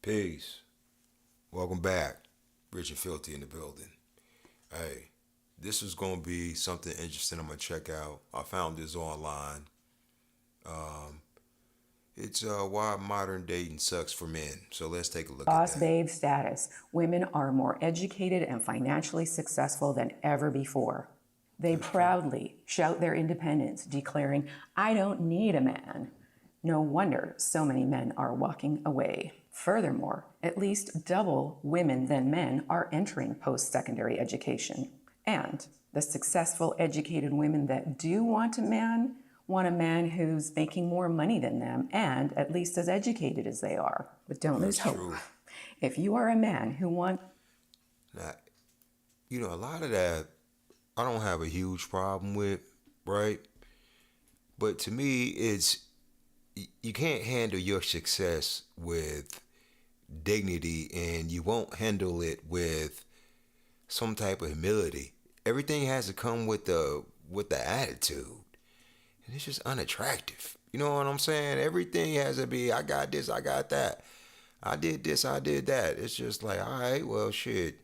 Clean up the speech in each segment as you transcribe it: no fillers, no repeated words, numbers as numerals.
Peace. Welcome back. Rich and Filthy in the building. Hey, this is going to be something interesting I'm going to check out. I found this online. Um, it's why modern dating sucks for men. So let's take a look at Boss that. babe status. Women are more educated and financially successful than ever before. They That's true. proudly shout their independence, declaring, I don't need a man. No wonder so many men are walking away. Furthermore, at least double women than men are entering post secondary education. And the successful, educated women that do want a man who's making more money than them and at least as educated as they are. But don't lose That's hope. true. If you are a man who wants Now, a lot of that I don't have a huge problem with, right? But to me, you can't handle your success with dignity and you won't handle it with some type of humility. Everything has to come with the attitude. And it's just unattractive. You know what I'm saying? Everything has to be I got this, I got that. I did this, I did that. It's just like, all right, well shit.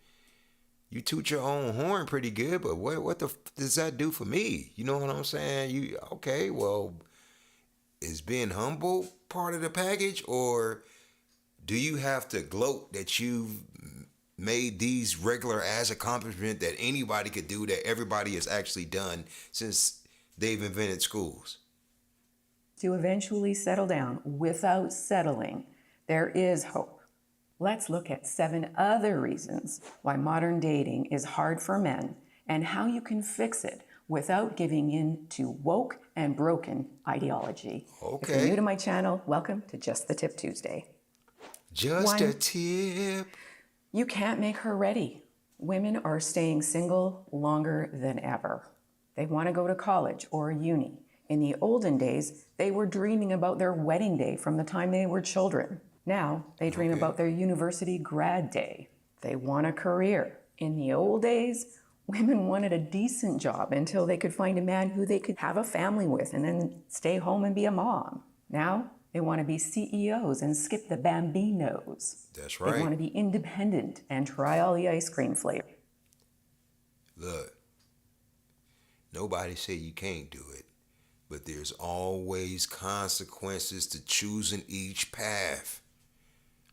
You toot your own horn pretty good, but what does that do for me? You know what I'm saying? You okay, well, is being humble part of the package, or do you have to gloat that you've made these regular ass accomplishment that anybody could do that everybody has actually done since they've invented schools? to eventually settle down without settling, there is hope. Let's look at 7 other reasons why modern dating is hard for men and how you can fix it without giving in to woke and broken ideology. If you're new to Okay. my channel, welcome to Just the Tip Tuesday. Just a 1, tip. you can't make her ready. Women are staying single longer than ever. They want to go to college or uni. In the olden days, they were dreaming about their wedding day from the time they were children. Now, they dream Okay. about their university grad day. They want a career. In the old days, women wanted a decent job until they could find a man who they could have a family with and then stay home and be a mom. Now, they want to be CEOs and skip the bambinos. That's They want right. to be independent and try all the ice cream flavors. Look, nobody say you can't do it, but there's always consequences to choosing each path.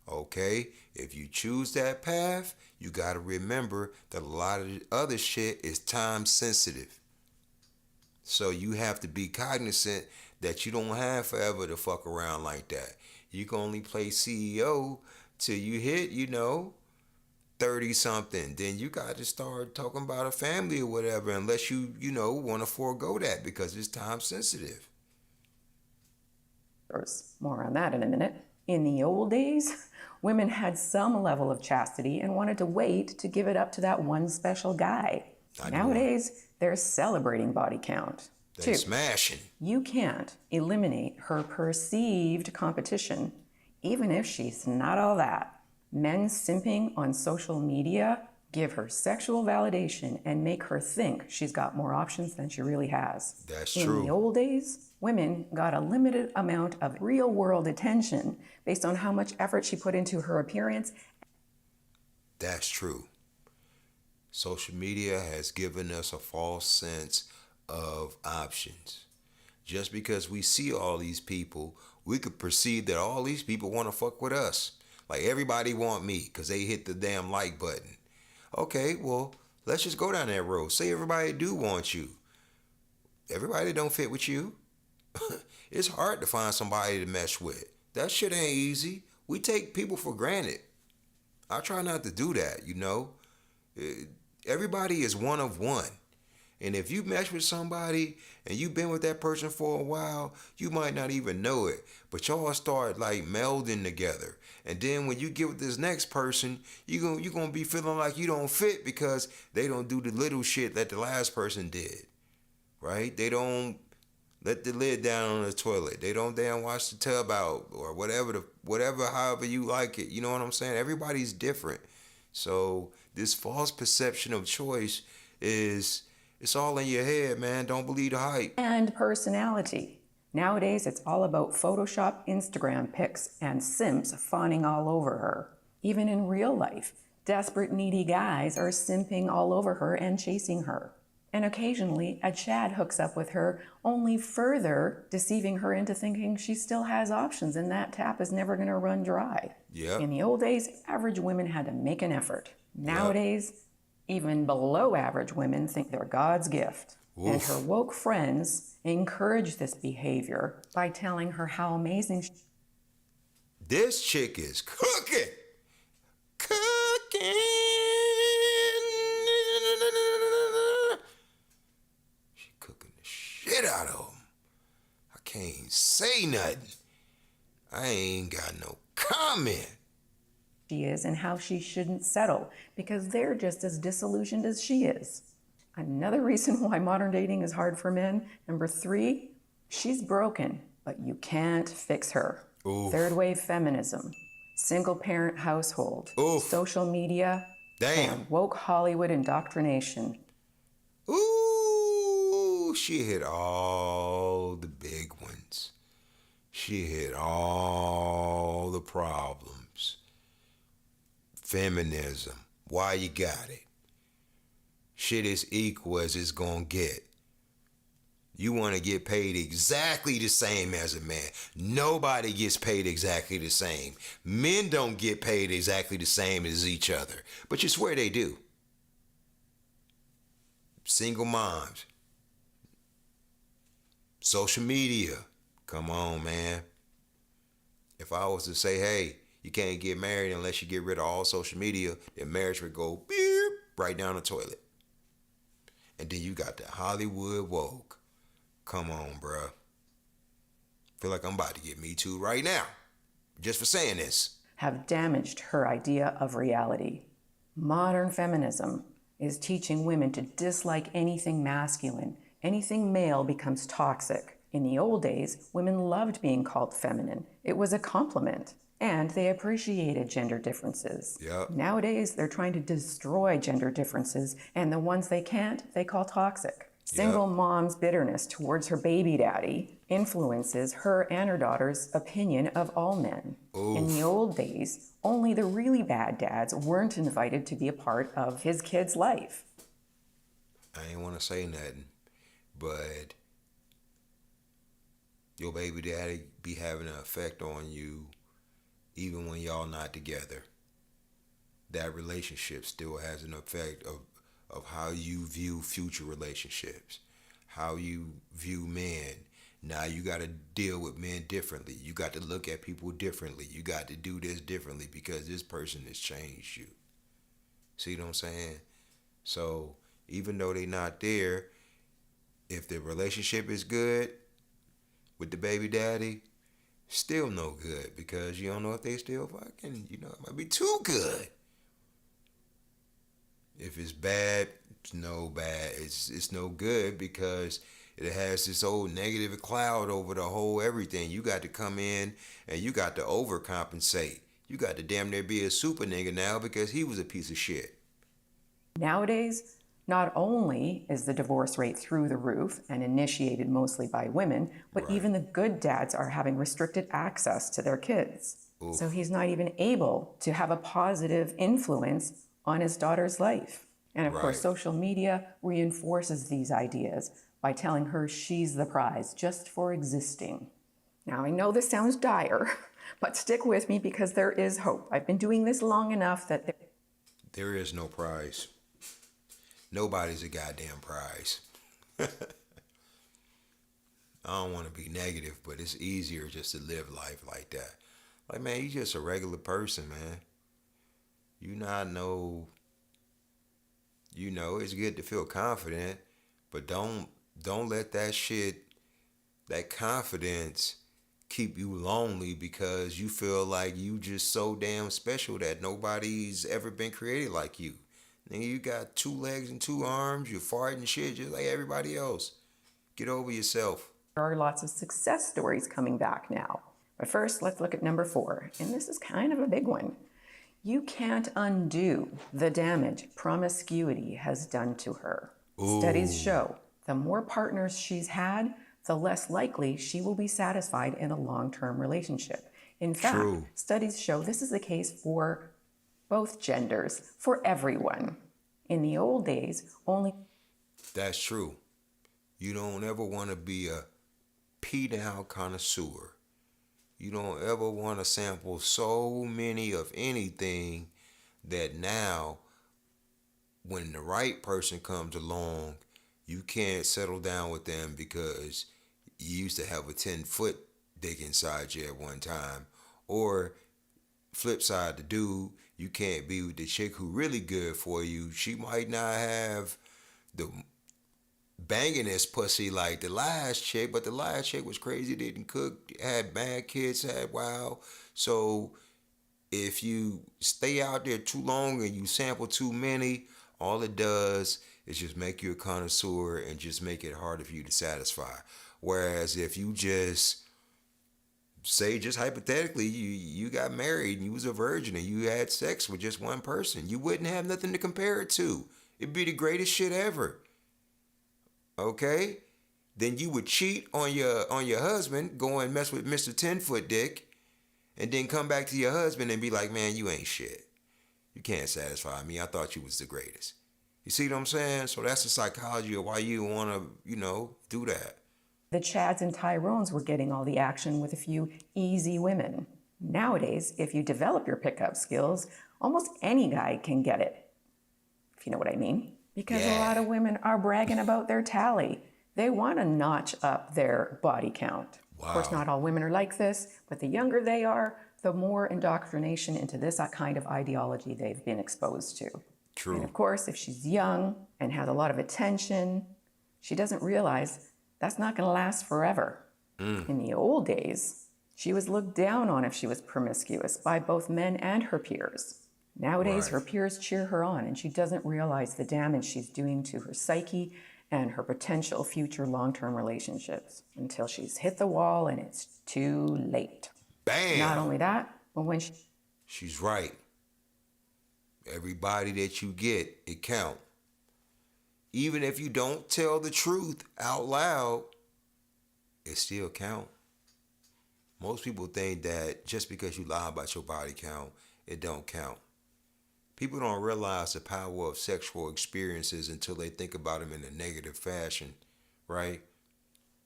Okay? If you choose that path, you got to remember that a lot of the other shit is time sensitive. So you have to be cognizant that you don't have forever to fuck around like that. You can only play CEO till you hit, 30 something. Then you got to start talking about a family or whatever, unless want to forego that because it's time sensitive. More on that in a minute. In the old days, women had some level of chastity and wanted to wait to give it up to that one special guy. Not anymore. Nowadays, they're celebrating body count. They 2, smashing. you can't eliminate her perceived competition, even if she's not all that. Men simping on social media give her sexual validation and make her think she's got more options than she really has. That's In the true. old days, women got a limited amount of real world attention based on how much effort she put into her appearance. That's true. Social media has given us a false sense of options. Just because we see all these people, we could perceive that all these people want to fuck with us. Like everybody want me because they hit the damn like button. Okay, well, let's just go down that road. Say everybody do want you. Everybody don't fit with you. It's hard to find somebody to mesh with. That shit ain't easy. We take people for granted. I try not to do that. Eh, Everybody is one of one. And if you mesh with somebody and you've been with that person for a while, you might not even know it. But y'all start like melding together. And then when you get with this next person, you're gonna be feeling like you don't fit because they don't do the little shit that the last person did. Right? They don't let the lid down on the toilet. They don't damn wash the tub out or whatever however you like it. You know what I'm saying? Everybody's different. So this false perception of choice is it's all in your head, man. Don't believe the hype. And personality. Nowadays, it's all about Photoshop, Instagram pics, and simps fawning all over her. Even in real life, desperate, needy guys are simping all over her and chasing her. And occasionally, a Chad hooks up with her, only further deceiving her into thinking she still has options and that tap is never going to run dry. Yep. In the old days, average women had to make an effort. Nowadays, even below average women think they're God's gift. Oof. And her woke friends encourage this behavior by telling her how amazing This chick is cooking. Cooking. She cooking the shit out of them. I can't say nothing. I ain't got no comment. she is and how she shouldn't settle because they're just as disillusioned as she is. Another reason why modern dating is hard for men. Number 3, she's broken, but you can't fix her. Oof. Third wave feminism, single parent household, Oof. social media, Damn. and woke Hollywood indoctrination. Ooh, she hit all the big ones. She hit all the problems. Feminism, why you got it? Shit is equal as it's gonna get. You want to get paid exactly the same as a man. Nobody gets paid exactly the same. Men don't get paid exactly the same as each other, but you swear they do. Single moms, social media, come on, man. If I was to say, hey, you can't get married unless you get rid of all social media, then marriage would go beep, right down the toilet. And then you got the Hollywood woke. Come on, bruh. Feel like I'm about to get me too right now, just for saying this. Have damaged her idea of reality. Modern feminism is teaching women to dislike anything masculine. Anything male becomes toxic. In the old days, women loved being called feminine. It was a compliment, and they appreciated gender differences. Yep. Nowadays, they're trying to destroy gender differences, and the ones they can't, they call toxic. Single mom's bitterness towards her baby daddy influences her and her daughter's opinion of all men. Oof. In the old days, only the really bad dads weren't invited to be a part of his kid's life. I ain't want to say nothing, but your baby daddy be having an effect on you even when y'all not together. That relationship still has an effect of how you view future relationships, how you view men. Now you got to deal with men differently. You got to look at people differently. You got to do this differently because this person has changed you. See what I'm saying? So even though they not there, if the relationship is good with the baby daddy, still no good because you don't know if they still fucking, it might be too good. If it's bad, it's no bad. It's no good because it has this old negative cloud over the whole everything. You got to come in and you got to overcompensate. You got to damn near be a super nigga now because he was a piece of shit. Nowadays, not only is the divorce rate through the roof and initiated mostly by women, but Right. even the good dads are having restricted access to their kids. Oof. So he's not even able to have a positive influence on his daughter's life. And of course, Right. social media reinforces these ideas by telling her she's the prize just for existing. Now, I know this sounds dire, but stick with me because there is hope. I've been doing this long enough that There is no prize. Nobody's a goddamn prize. I don't want to be negative, but it's easier just to live life like that. Like, man, you just a regular person, man. You not know, it's good to feel confident, but don't let that shit, that confidence keep you lonely because you feel like you just so damn special that nobody's ever been created like you. Nigga, you got 2 legs and 2 arms, you fart and shit just like everybody else. Get over yourself. there are lots of success stories coming back now. But first, let's look at number 4, and this is kind of a big one. You can't undo the damage promiscuity has done to her. Studies show the more partners she's had, the less likely she will be satisfied in a long-term relationship. In fact, True. studies show this is the case for both genders, for everyone. In the old days, only That's true. You don't ever want to be a P-down connoisseur. You don't ever want to sample so many of anything that now, when the right person comes along, you can't settle down with them because you used to have a 10-foot dick inside you at one time. Or flip side, the dude, you can't be with the chick who really good for you. She might not have the bangingest pussy like the last chick, but the last chick was crazy, didn't cook, had bad kids, had wow. So if you stay out there too long and you sample too many, all it does is just make you a connoisseur and just make it harder for you to satisfy. Whereas if you just say, just hypothetically, you got married and you was a virgin and you had sex with just one person, you wouldn't have nothing to compare it to. It'd be the greatest shit ever. Okay? Then you would cheat on your husband, go and mess with Mr. 10-foot dick, and then come back to your husband and be like, man, you ain't shit. You can't satisfy me. I thought you was the greatest. You see what I'm saying? So that's the psychology of why you want to, do that. the Chads and Tyrones were getting all the action with a few easy women. Nowadays, if you develop your pickup skills, almost any guy can get it, if you know what I mean. Because a lot of women are bragging about their tally. They want to notch up their body count. Wow. Of course, not all women are like this, but the younger they are, the more indoctrination into this kind of ideology they've been exposed to. True. And of course, if she's young and has a lot of attention, she doesn't realize that's not going to last forever. In the old days, she was looked down on if she was promiscuous by both men and her peers. Nowadays, her peers cheer her on, and she doesn't realize the damage she's doing to her psyche and her potential future long-term relationships until she's hit the wall and it's too late. Bam! Not only that, but when She's right. Everybody that you get, it count. Even if you don't tell the truth out loud, it still count. Most people think that just because you lie about your body count, it don't count. People don't realize the power of sexual experiences until they think about them in a negative fashion, right?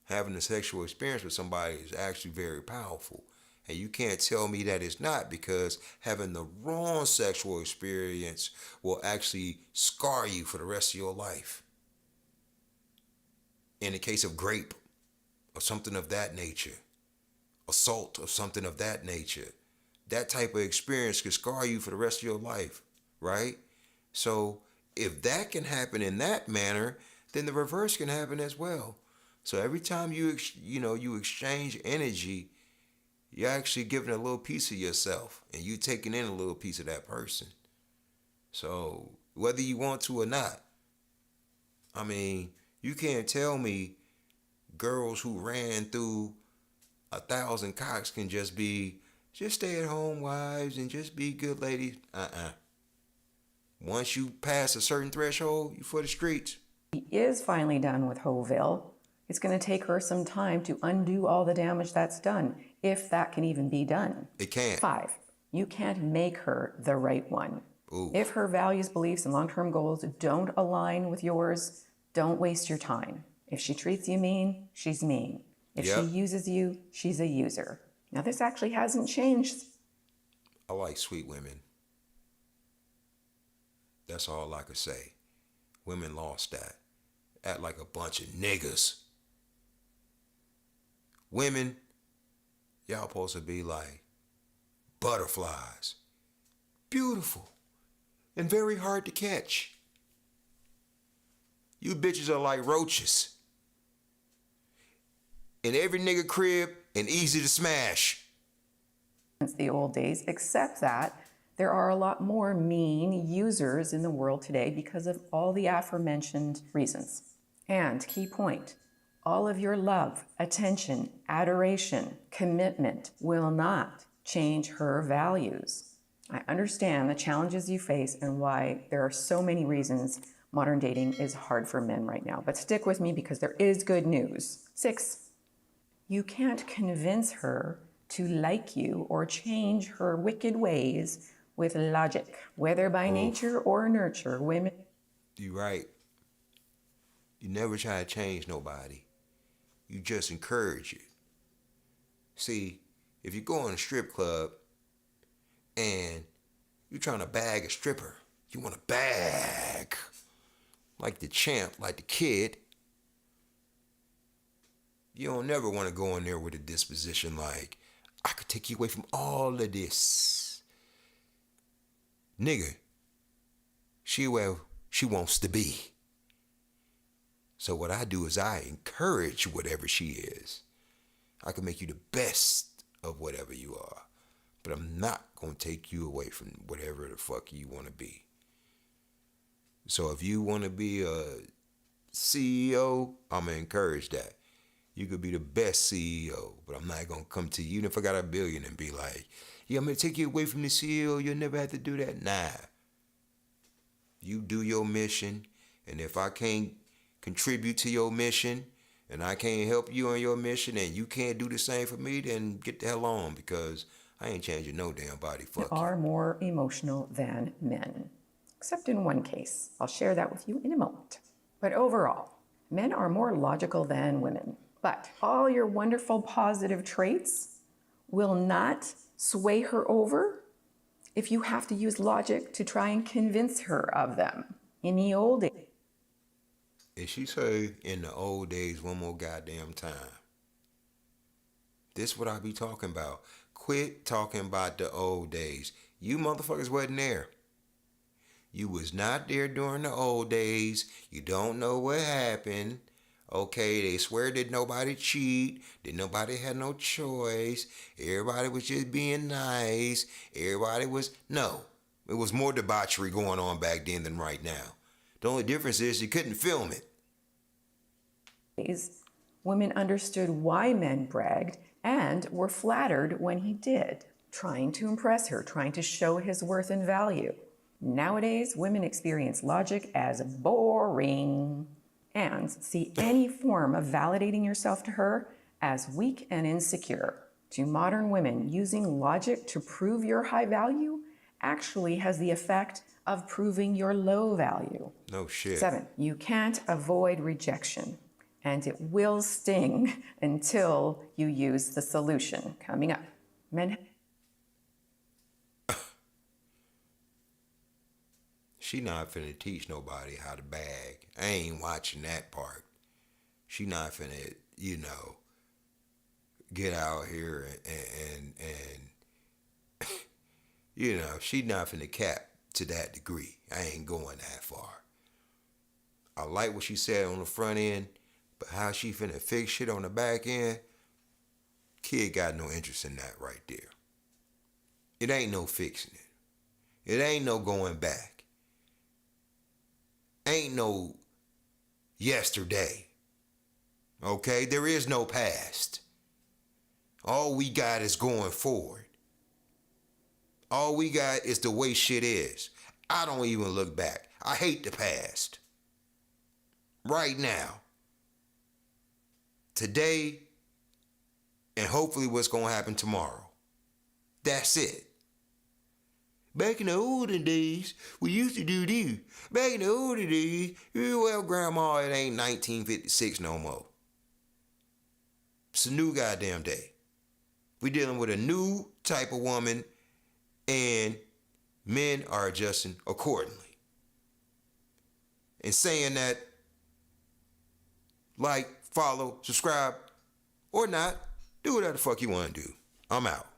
Having a sexual experience with somebody is actually very powerful. And you can't tell me that it's not, because having the wrong sexual experience will actually scar you for the rest of your life. In the case of rape or something of that nature, assault or something of that nature, that type of experience could scar you for the rest of your life, right? So if that can happen in that manner, then the reverse can happen as well. So every time you exchange energy, you're actually giving a little piece of yourself, and you taking in a little piece of that person. So whether you want to or not, I mean, you can't tell me girls who ran through 1,000 cocks can just stay-at-home wives and just be good ladies. Once you pass a certain threshold, you for the streets. she is finally done with Hoville, it's going to take her some time to undo all the damage that's done, if that can even be done. It can't. 5, you can't make her the right one. Ooh. If her values, beliefs, and long-term goals don't align with yours, don't waste your time. If she treats you mean, she's mean. If she uses you, she's a user. Now, this actually hasn't changed. I like sweet women. That's all I could say. Women lost that. Act like a bunch of niggas. Women, y'all supposed to be like butterflies. Beautiful and very hard to catch. You bitches are like roaches. In every nigga crib and easy to smash. Since the old days, except that there are a lot more mean users in the world today because of all the aforementioned reasons. And key point, all of your love, attention, adoration, commitment will not change her values. I understand the challenges you face and why there are so many reasons modern dating is hard for men right now. But stick with me because there is good news. 6, You can't convince her to like you or change her wicked ways with logic. Whether by nature or nurture, women. You right. You never try to change nobody. You just encourage it. See, if you go in a strip club and you're trying to bag a stripper, you want to bag like the champ, like the kid. You don't never want to go in there with a disposition like, I could take you away from all of this. Nigga, she where she wants to be. So what I do is I encourage whatever she is. I can make you the best of whatever you are. But I'm not going to take you away from whatever the fuck you want to be. So if you want to be a CEO, I'm going to encourage that. You could be the best CEO, but I'm not going to come to you, even if I got $1 billion, and be like, yeah, I'm going to take you away from the CEO. You'll never have to do that. Nah. You do your mission, and if I can't contribute to your mission, and I can't help you on your mission, and you can't do the same for me, then get the hell on, because I ain't changing no damn body. Fuck you. Are more emotional than men, except in one case. I'll share that with you in a moment. But overall, men are more logical than women. But all your wonderful positive traits will not sway her over if you have to use logic to try and convince her of them. In the old days. If she say in the old days one more goddamn time, this what I be talking about. Quit talking about the old days. You motherfuckers wasn't there. You was not there during the old days. You don't know what happened. Okay, they swear that nobody cheat, that nobody had no choice. Everybody was just being nice. Everybody was, no. It was more debauchery going on back then than right now. The only difference is you couldn't film it. Women understood why men bragged and were flattered when he did, trying to impress her, trying to show his worth and value. Nowadays, women experience logic as boring and see any form of validating yourself to her as weak and insecure. To modern women, using logic to prove your high value actually has the effect of proving your low value. No shit. 7, you can't avoid rejection, and it will sting until you use the solution. Coming up, men. She not finna teach nobody how to bag. I ain't watching that part. She not finna, get out here and she not finna cap to that degree. I ain't going that far. I like what she said on the front end, but how she finna fix shit on the back end, kid got no interest in that right there. It ain't no fixing it. It ain't no going back. Ain't no yesterday. Okay? There is no past. All we got is going forward. All we got is the way shit is. I don't even look back. I hate the past. Right now. Today. And hopefully what's going to happen tomorrow. That's it. Back in the olden days, we used to do this. Back in the olden days, well, Grandma, it ain't 1956 no more. It's a new goddamn day. We're dealing with a new type of woman, and men are adjusting accordingly. And saying that, like, follow, subscribe, or not, do whatever the fuck you want to do. I'm out.